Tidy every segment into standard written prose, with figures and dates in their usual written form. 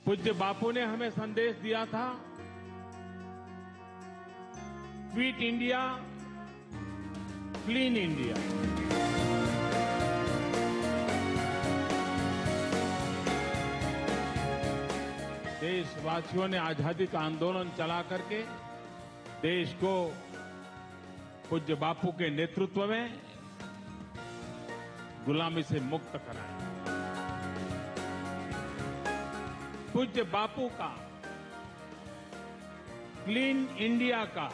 पूज्य बापू ने हमें संदेश दिया था, फिट इंडिया, क्लीन इंडिया। देशवासियों ने आजादी का आंदोलन चला करके देश को पूज्य बापू के नेतृत्व में गुलामी से मुक्त कराया। पूज्य बापू का क्लीन इंडिया का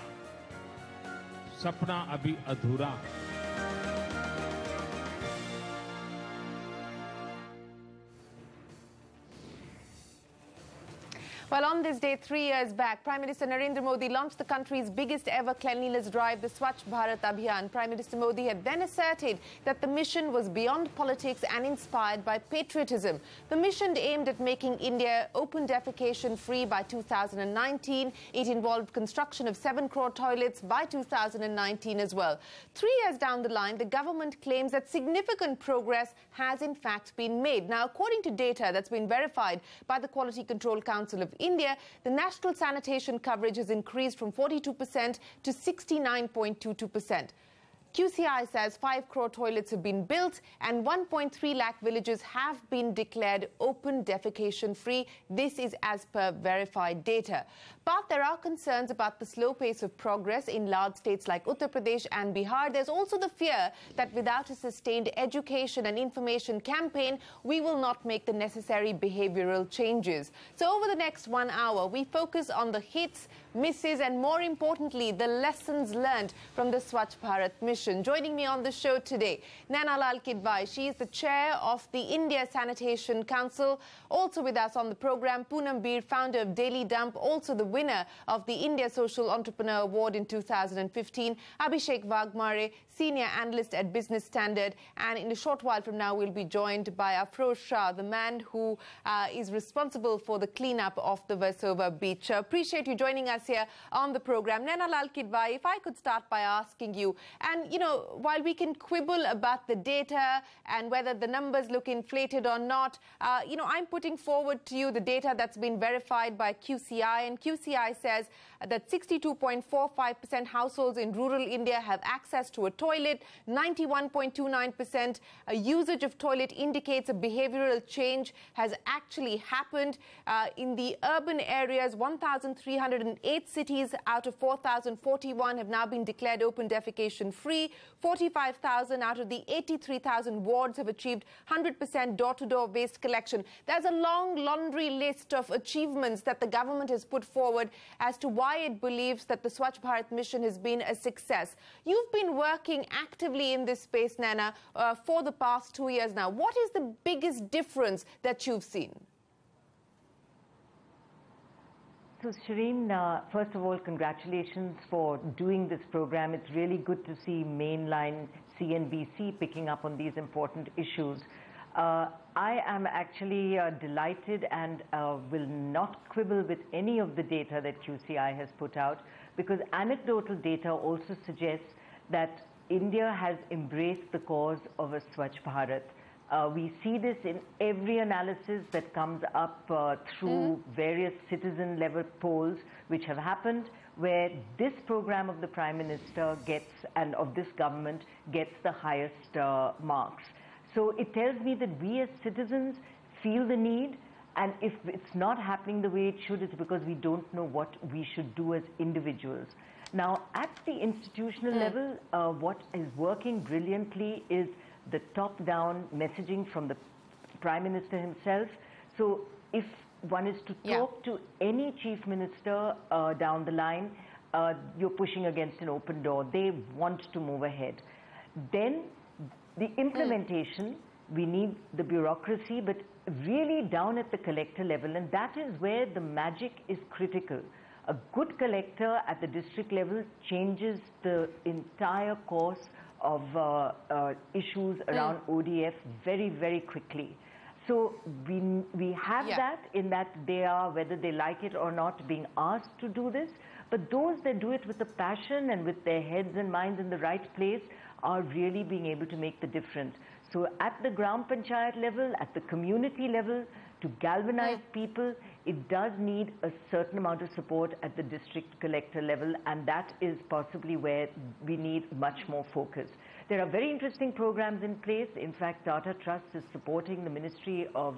सपना अभी अधूरा है। Well, on this day 3 years back, Prime Minister Narendra Modi launched the country's biggest ever cleanliness drive, the Swachh Bharat Abhiyan. Prime Minister Modi had then asserted that the mission was beyond politics and inspired by patriotism. The mission aimed at making India open defecation free by 2019. It involved construction of 7 crore toilets by 2019 as well. 3 years down the line, the government claims that significant progress has in fact been made. Now, according to data that's been verified by the Quality Control Council of India, the national sanitation coverage has increased from 42% to 69.22%. QCI says 5 crore toilets have been built and 1.3 lakh villages have been declared open defecation free. This is as per verified data. But there are concerns about the slow pace of progress in large states like Uttar Pradesh and Bihar. There's also the fear that without a sustained education and information campaign, we will not make the necessary behavioral changes. So over the next 1 hour, we focus on the hits, misses, and more importantly, the lessons learned from the Swachh Bharat mission. Joining me on the show today, Naina Lal Kidwai. She is the chair of the India Sanitation Council. Also with us on the program, Poonam Bir, founder of Daily Dump, also the winner of the India Social Entrepreneur Award in 2015. Abhishek Vagmare, senior analyst at Business Standard. And in a short while from now, we'll be joined by Afroz Shah, the man who is responsible for the cleanup of the Versova beach. Appreciate you joining us here on the program. Naina Lal Kidwai, if I could start by asking you, and you know, while we can quibble about the data and whether the numbers look inflated or not, you know, I'm putting forward to you the data that's been verified by QCI, and QCI says that 62.45% households in rural India have access to a toilet. 91.29% usage of toilet indicates a behavioral change has actually happened. In the urban areas, 1,308 cities out of 4,041 have now been declared open defecation free. 45,000 out of the 83,000 wards have achieved 100% door-to-door waste collection. There's a long laundry list of achievements that the government has put forward as to why it believes that the Swachh Bharat mission has been a success. You've been working actively in this space, Naina, for the past 2 years now. What is the biggest difference that you've seen? So, Shereen, first of all, congratulations for doing this program. It's really good to see mainline CNBC picking up on these important issues. I am actually delighted and will not quibble with any of the data that QCI has put out, because anecdotal data also suggests that India has embraced the cause of a Swachh Bharat. We see this in every analysis that comes up through various citizen-level polls which have happened, where this program of the Prime Minister gets, and of this government, gets the highest marks. So it tells me that we as citizens feel the need, and if it's not happening the way it should, it's because we don't know what we should do as individuals. Now, at the institutional level, what is working brilliantly is the top-down messaging from the Prime Minister himself. So if one is to talk to any chief minister down the line, you're pushing against an open door. They want to move ahead. Then the implementation, we need the bureaucracy, but really down at the collector level, and that is where the magic is critical. A good collector at the district level changes the entire course of issues around ODF very, very quickly. So we have that, in that they are, whether they like it or not, being asked to do this. But those that do it with a passion and with their heads and minds in the right place are really being able to make the difference. So at the Gram Panchayat level, at the community level, to galvanize people it does need a certain amount of support at the district collector level, and that is possibly where we need much more focus. There are very interesting programs in place. In fact, Tata Trust is supporting the Ministry of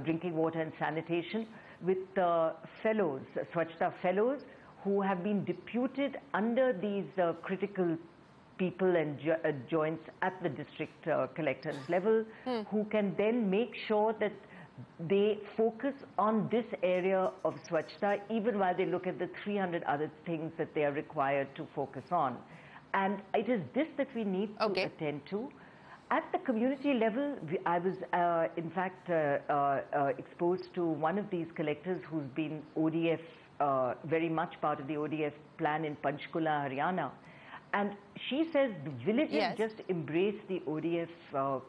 Drinking Water and Sanitation with fellows, Swachhta fellows, who have been deputed under these critical people and joints at the district collectors level, who can then make sure that they focus on this area of Swachhta even while they look at the 300 other things that they are required to focus on. And it is this that we need to attend to. At the community level, I was in fact exposed to one of these collectors who's been ODF, very much part of the ODF plan in Panchkula, Haryana. And she says the villages just embrace the ODF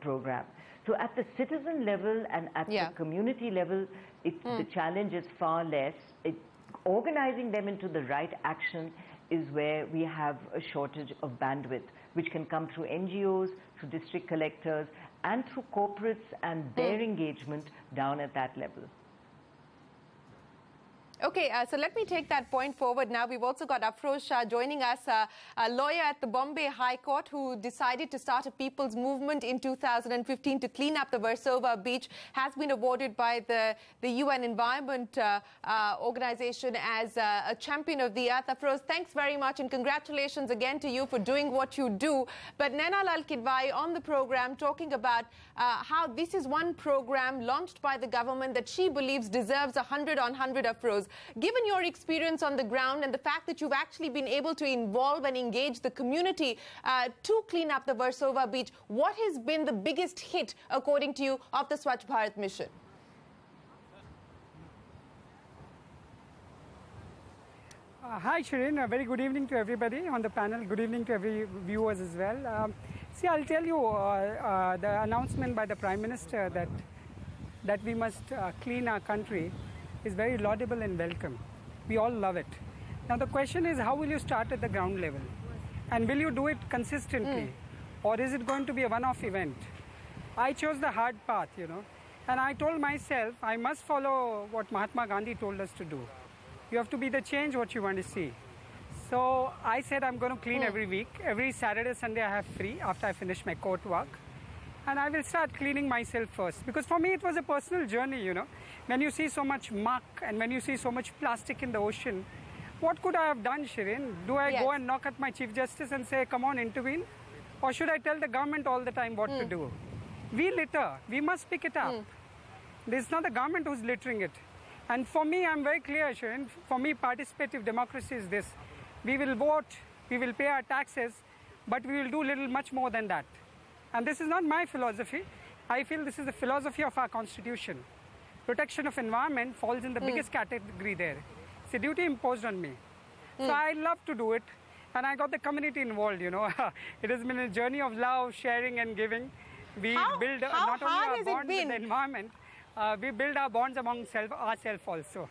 program. So at the citizen level and at the community level, the challenge is far less. Organizing them into the right action is where we have a shortage of bandwidth, which can come through NGOs, through district collectors, and through corporates and their engagement down at that level. Okay, so let me take that point forward now. We've also got Afroz Shah joining us, a lawyer at the Bombay High Court who decided to start a people's movement in 2015 to clean up the Versova beach, has been awarded by the UN Environment Organization as a champion of the earth. Afroz, thanks very much and congratulations again to you for doing what you do. But Naina Lal Kidwai on the program talking about how this is one program launched by the government that she believes deserves 100 on 100, Afroz. Given your experience on the ground and the fact that you've actually been able to involve and engage the community to clean up the Versova beach, what has been the biggest hit, according to you, of the Swachh Bharat mission? Hi, Shereen. A very good evening to everybody on the panel. Good evening to every viewers as well. See, I'll tell you the announcement by the Prime Minister that we must clean our country is very laudable and welcome. We all love it. Now the question is, how will you start at the ground level? And will you do it consistently? Or is it going to be a one-off event? I chose the hard path, you know. And I told myself, I must follow what Mahatma Gandhi told us to do. You have to be the change what you want to see. So I said I'm going to clean every week. Every Saturday, Sunday I have free after I finish my court work. And I will start cleaning myself first. Because for me it was a personal journey, you know. When you see so much muck and when you see so much plastic in the ocean, what could I have done, Shereen? Do I go and knock at my Chief Justice and say, come on, intervene? Or should I tell the government all the time what to do? We litter. We must pick it up. It's not the government who's littering it. And for me, I'm very clear, Shereen. For me, participative democracy is this. We will vote, we will pay our taxes, but we will do little much more than that. And this is not my philosophy. I feel this is the philosophy of our constitution. Protection of environment falls in the biggest category there. It's a duty imposed on me. So I love to do it. And I got the community involved, you know. It has been a journey of love, sharing and giving. We build not only our bonds with the environment, we build our bonds among ourselves also.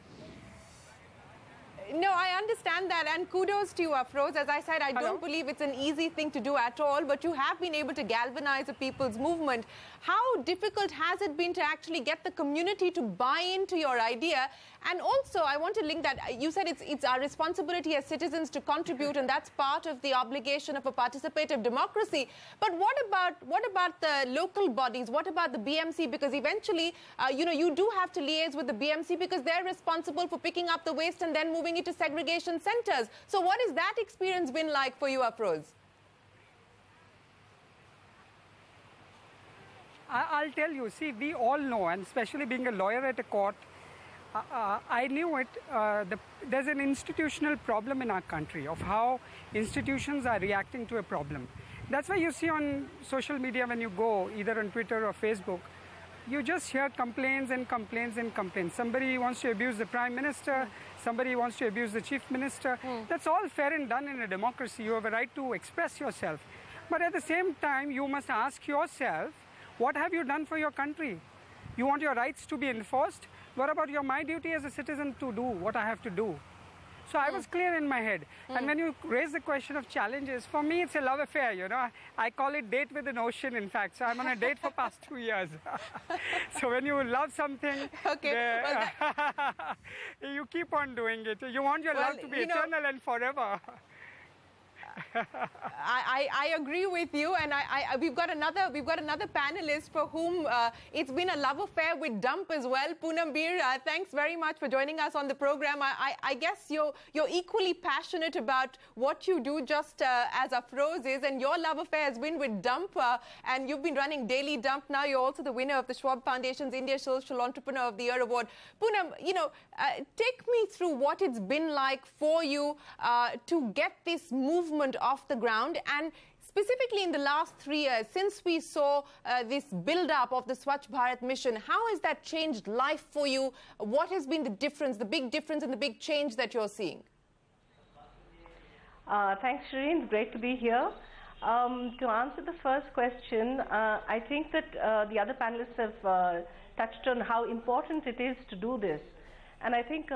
No, I understand that, and kudos to you, Afroz. As I said, I don't believe it's an easy thing to do at all, but you have been able to galvanize a people's movement. How difficult has it been to actually get the community to buy into your idea? And also, I want to link that. You said it's our responsibility as citizens to contribute, and that's part of the obligation of a participative democracy. But what about the local bodies? What about the BMC? Because eventually, you do have to liaise with the BMC because they're responsible for picking up the waste and then moving it to segregation centers. So what has that experience been like for you, Afroz? I'll tell you, see, we all know, and especially being a lawyer at a court, I knew it. There's an institutional problem in our country of how institutions are reacting to a problem. That's why you see on social media when you go, either on Twitter or Facebook, you just hear complaints and complaints and complaints. Somebody wants to abuse the Prime Minister, somebody wants to abuse the Chief Minister. That's all fair and done in a democracy. You have a right to express yourself. But at the same time, you must ask yourself, what have you done for your country? You want your rights to be enforced? What about my duty as a citizen to do what I have to do? So I was clear in my head. And when you raise the question of challenges, for me it's a love affair, you know. I call it date with an ocean, in fact. So I'm on a date for past 2 years. So when you love something, you keep on doing it. You want your love to be eternal and forever. I agree with you, and we've got another panelist for whom it's been a love affair with dump as well. Poonam Bir, thanks very much for joining us on the program. I guess you're equally passionate about what you do, just as Afroz is, and your love affair has been with dump, and you've been running Daily Dump. Now you're also the winner of the Schwab Foundation's India Social Entrepreneur of the Year award. Poonam, take me through what it's been like for you to get this movement off the ground, and specifically in the last 3 years, since we saw this build-up of the Swachh Bharat mission, how has that changed life for you? What has been the difference, the big difference and the big change that you're seeing? Thanks, Shereen. Great to be here. To answer the first question, I think that the other panelists have touched on how important it is to do this. And I think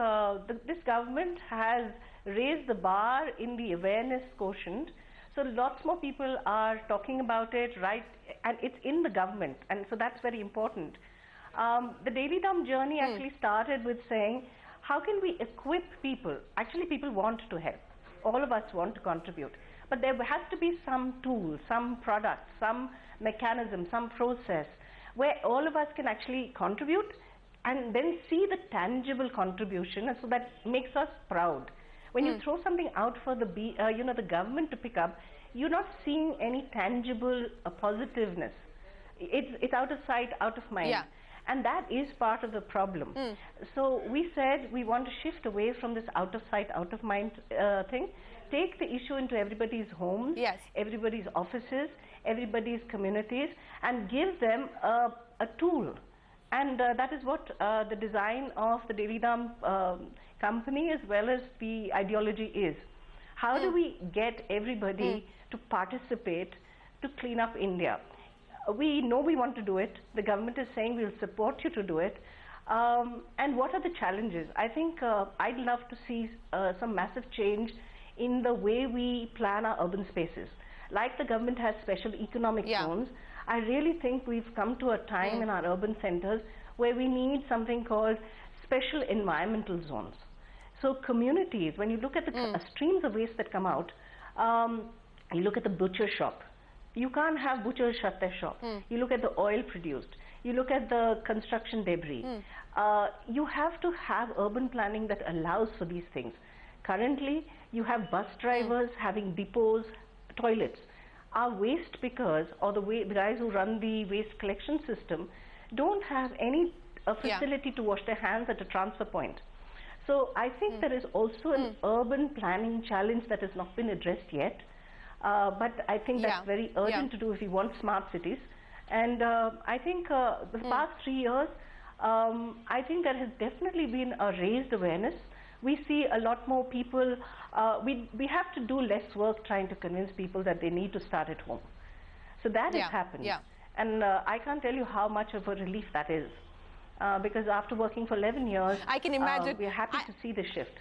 this government has raised the bar in the awareness quotient. So lots more people are talking about it, right? And it's in the government. And so that's very important. The Daily Dump journey actually started with saying, how can we equip people? Actually, people want to help. All of us want to contribute. But there has to be some tool, some product, some mechanism, some process where all of us can actually contribute and then see the tangible contribution, and so that makes us proud. When you throw something out for the government to pick up, you're not seeing any tangible positiveness. It's out of sight, out of mind. Yeah. And that is part of the problem. So we said we want to shift away from this out of sight, out of mind thing. Take the issue into everybody's homes, everybody's offices, everybody's communities, and give them a tool. And that is what the design of the Daily Dump company as well as the ideology is. How do we get everybody to participate to clean up India? We know we want to do it. The government is saying we'll support you to do it. And what are the challenges? I think I'd love to see some massive change in the way we plan our urban spaces. Like the government has special economic zones, I really think we've come to a time in our urban centers where we need something called special environmental zones. So communities, when you look at the streams of waste that come out, you look at the butcher shop. You can't have butchers shut their shop. You look at the oil produced. You look at the construction debris. You have to have urban planning that allows for these things. Currently, you have bus drivers having depots, toilets. Our waste pickers or the guys who run the waste collection system don't have any facility to wash their hands at a transfer point. So I think there is also an urban planning challenge that has not been addressed yet. But I think that's very urgent to do if we want smart cities. And I think the past 3 years, I think there has definitely been a raised awareness. We see a lot more people, we have to do less work trying to convince people that they need to start at home. So that has happened. And I can't tell you how much of a relief that is. Because after working for 11 years, I can imagine. We're happy to see the shift.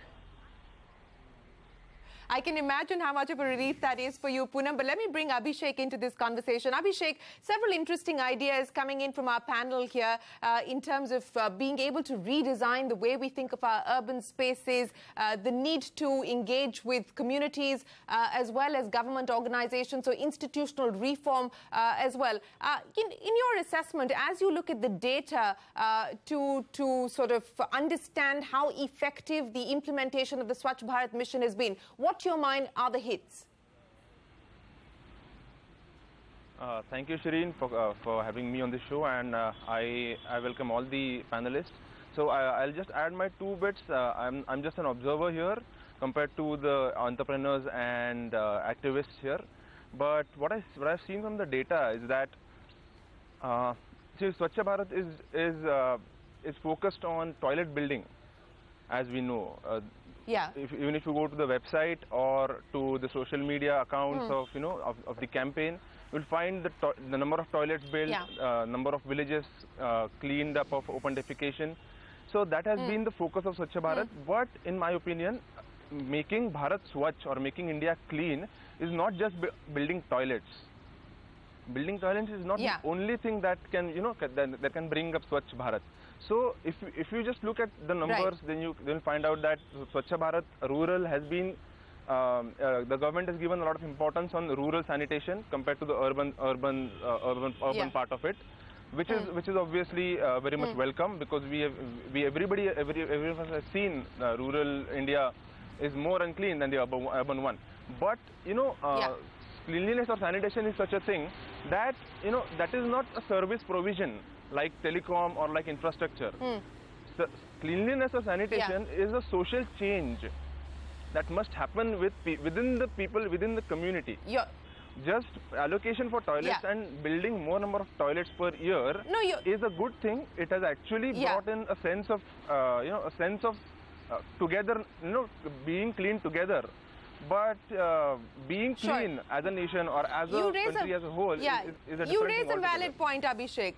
I can imagine how much of a relief that is for you, Poonam. But let me bring Abhishek into this conversation. Abhishek, several interesting ideas coming in from our panel here in terms of being able to redesign the way we think of our urban spaces, the need to engage with communities as well as government organizations, so institutional reform as well. In your assessment, as you look at the data to sort of understand how effective the implementation of the Swachh Bharat mission has been, what to your mind are the hits? Thank you, Shereen, for having me on the show, and I welcome all the panelists. So I'll just add my 2 bits. I'm just an observer here compared to the entrepreneurs and activists here. But what I've seen from the data is that Swachh Bharat is focused on toilet building, as we know. Even if you go to the website or to the social media accounts of the campaign, you'll find the number of toilets built, number of villages cleaned up of open defecation. So that has been the focus of Swachh Bharat. But in my opinion, making Bharat Swachh or making India clean is not just building toilets. Building toilets is not the only thing that can, that can bring up Swachh Bharat. So if you just look at the numbers, then you'll find out that Swachh Bharat rural has been, the government has given a lot of importance on rural sanitation compared to the urban part of it, which is obviously very much welcome, because everyone has seen rural India is more unclean than the urban one. But cleanliness or sanitation is such a thing that that is not a service provision like telecom or like infrastructure. So cleanliness or sanitation is a social change that must happen within the people, within the community. Just allocation for toilets and building more number of toilets per year is a good thing. It has actually brought in a sense of together, being clean together. But being clean as a nation or as a country as a whole is a different thing. You raise a valid point, Abhishek.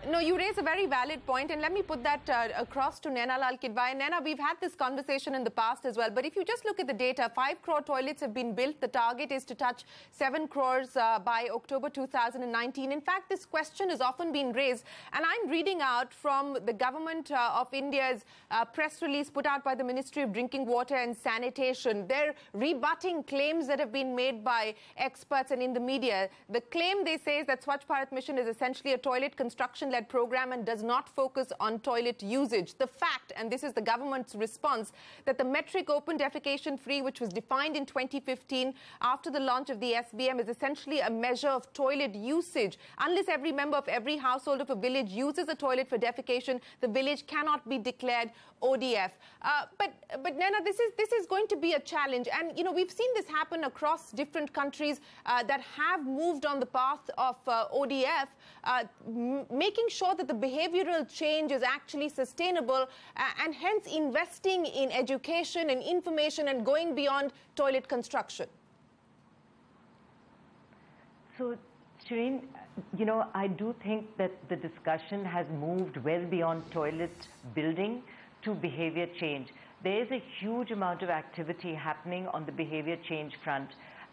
No, you raise a very valid point, and let me put that across to Naina Lal Kidwai. Naina, we've had this conversation in the past as well, but if you just look at the data, 5 crore toilets have been built. The target is to touch 7 crores by October 2019. In fact, this question has often been raised, and I'm reading out from the Government of India's press release put out by the Ministry of Drinking Water and Sanitation. They're rebutting claims that have been made by experts and in the media. The claim, they say, is that Swachh Bharat Mission is essentially a toilet construction program and does not focus on toilet usage. The fact, and this is the government's response, that the metric open defecation free, which was defined in 2015 after the launch of the SBM, is essentially a measure of toilet usage. Unless every member of every household of a village uses a toilet for defecation, the village cannot be declared ODF. But Naina, this is going to be a challenge, and we've seen this happen across different countries that have moved on the path of ODF, making sure that the behavioral change is actually sustainable, and hence investing in education and information and going beyond toilet construction. So, Shereen, I do think that the discussion has moved well beyond toilet building to behavior change. There is a huge amount of activity happening on the behavior change front,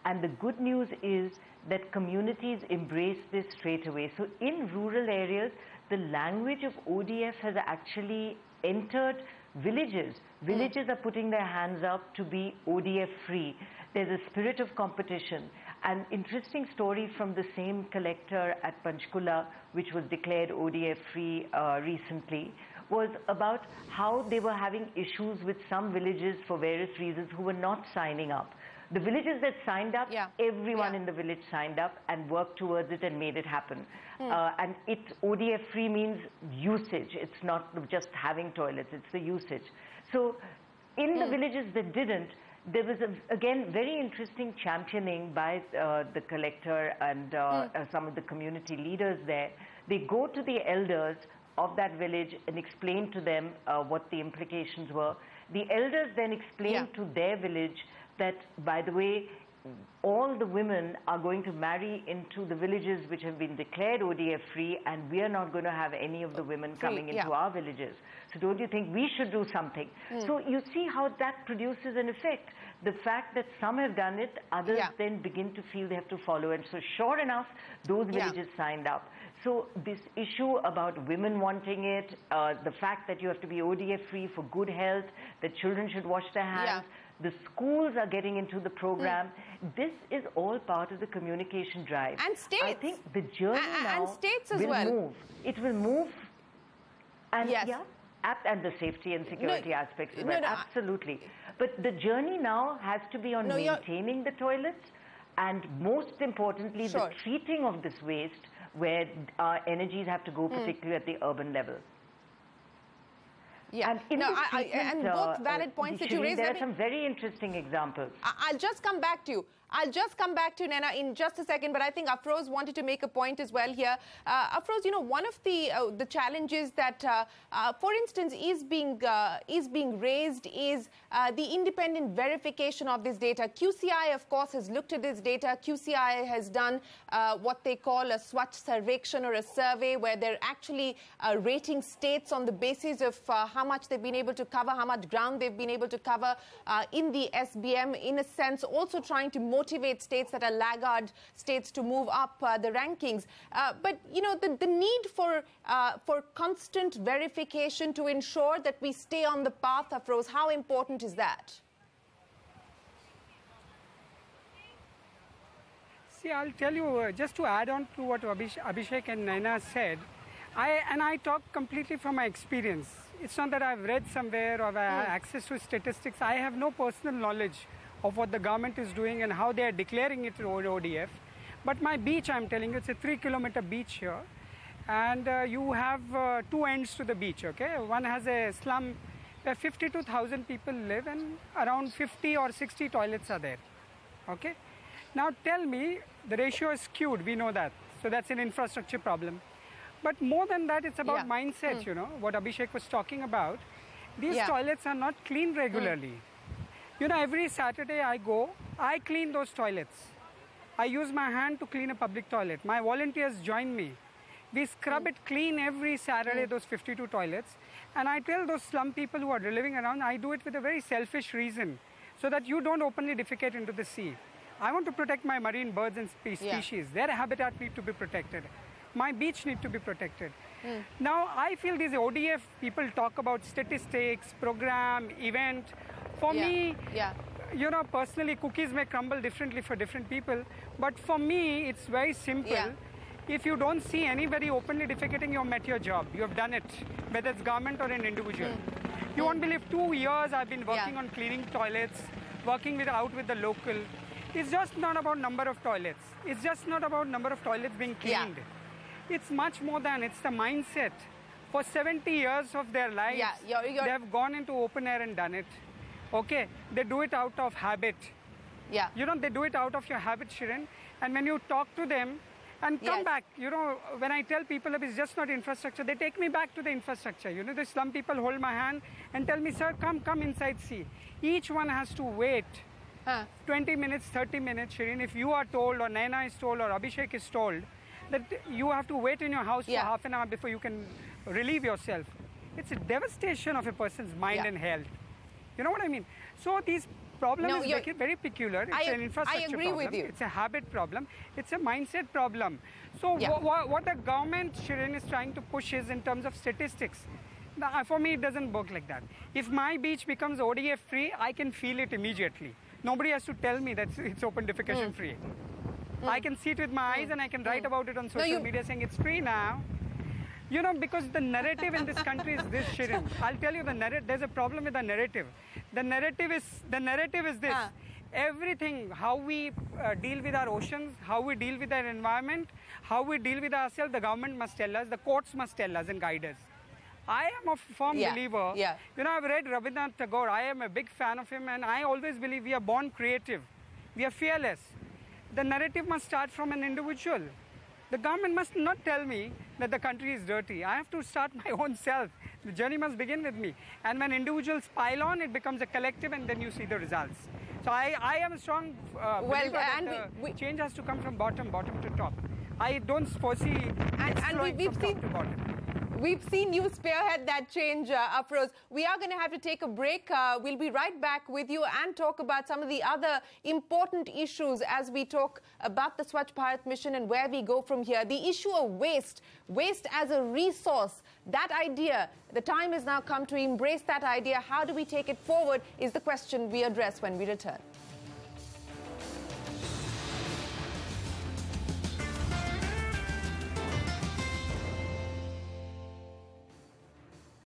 and the good news is that communities embrace this straight away. So in rural areas, the language of ODF has actually entered villages. Villages are putting their hands up to be ODF free. There's a spirit of competition. An interesting story from the same collector at Panchkula, which was declared ODF free recently, was about how they were having issues with some villages for various reasons who were not signing up. The villages that signed up, everyone in the village signed up and worked towards it and made it happen. And ODF free means usage. It's not just having toilets, it's the usage. So in the villages that didn't, there was, again, very interesting championing by the collector and some of the community leaders there. They go to the elders of that village and explain to them what the implications were. The elders then explain to their village that, by the way, all the women are going to marry into the villages which have been declared ODF free, and we are not going to have any of the women coming into our villages. So don't you think we should do something? So you see how that produces an effect. The fact that some have done it, others then begin to feel they have to follow. And so sure enough, those villages signed up. So this issue about women wanting it, the fact that you have to be ODF free for good health, that children should wash their hands, the schools are getting into the program. This is all part of the communication drive. And states. I think the journey now and states as will move. It will move. And and the safety and security aspects as well. Absolutely. But the journey now has to be on maintaining the toilets, and most importantly, the treating of this waste, where our energies have to go, particularly at the urban level. Yeah, and both valid points that you raised. There are some very interesting examples. I'll just come back to you. I'll just come back to Naina in just a second, but I think Afroz wanted to make a point as well here. Afroz, you know, one of the challenges that, for instance, is being raised is the independent verification of this data. QCI, of course, has looked at this data. QCI has done what they call a Swachh survection or a survey where they're actually rating states on the basis of how much they've been able to cover, how much ground they've been able to cover in the SBM, in a sense, also trying to motivate states that are laggard states to move up the rankings. But, you know, the need for constant verification to ensure that we stay on the path, Afroz, how important is that? See, I'll tell you, just to add on to what Abhishek and Naina said, I talk completely from my experience. It's not that I've read somewhere or I have access to statistics. I have no personal knowledge of what the government is doing and how they are declaring it on ODF. But my beach, I'm telling you, it's a 3-kilometer beach here. And you have two ends to the beach, okay? One has a slum where 52,000 people live and around 50 or 60 toilets are there, okay? Now tell me, the ratio is skewed, we know that. So that's an infrastructure problem. But more than that, it's about mindset, you know, what Abhishek was talking about. These toilets are not cleaned regularly. You know, every Saturday I go, I clean those toilets. I use my hand to clean a public toilet. My volunteers join me. We scrub it clean every Saturday, those 52 toilets. And I tell those slum people who are living around, I do it with a very selfish reason, so that you don't openly defecate into the sea. I want to protect my marine birds and species. Their habitat need to be protected. My beach need to be protected. Now, I feel these ODF people talk about statistics, program, event. For me, you know, personally, cookies may crumble differently for different people. But for me, it's very simple. If you don't see anybody openly defecating, you've met your job. You have done it, whether it's government or an individual. You won't believe 2 years I've been working on cleaning toilets, working out with the local. It's just not about number of toilets. It's just not about number of toilets being cleaned. It's much more than, it's the mindset. For 70 years of their lives, they have gone into open air and done it. Okay, they do it out of habit. You know, they do it out of your habit, Shereen. And when you talk to them and come back, you know, when I tell people it's just not infrastructure, they take me back to the infrastructure. You know, the slum people hold my hand and tell me, sir, come inside, see. Each one has to wait 20 minutes, 30 minutes, Shereen. If you are told, or Naina is told, or Abhishek is told, that you have to wait in your house for half an hour before you can relieve yourself. It's a devastation of a person's mind and health. You know what I mean? So these problems make it very peculiar. It's an infrastructure problem. With you. It's a habit problem. It's a mindset problem. So what the government, Shereen, is trying to push is in terms of statistics. Now, for me, it doesn't work like that. If my beach becomes ODF free, I can feel it immediately. Nobody has to tell me that it's open defecation free. I can see it with my eyes and I can write about it on social media saying it's free now. You know, because the narrative in this country is this, Shereen. I'll tell you, there's a problem with the narrative. The narrative is this. Everything, how we deal with our oceans, how we deal with our environment, how we deal with ourselves, the government must tell us, the courts must tell us and guide us. I am a firm believer. You know, I've read Rabindranath Tagore. I am a big fan of him, and I always believe we are born creative. We are fearless. The narrative must start from an individual. The government must not tell me that the country is dirty. I have to start my own self. The journey must begin with me. And when individuals pile on, it becomes a collective, and then you see the results. So I am a strong believer that change has to come from bottom to top. I don't foresee we've seen to bottom. We've seen you spearhead that change, Afroz. We are going to have to take a break. We'll be right back with you and talk about some of the other important issues as we talk about the Swachh Bharat mission and where we go from here. The issue of waste as a resource, that idea, the time has now come to embrace that idea. How do we take it forward is the question we address when we return.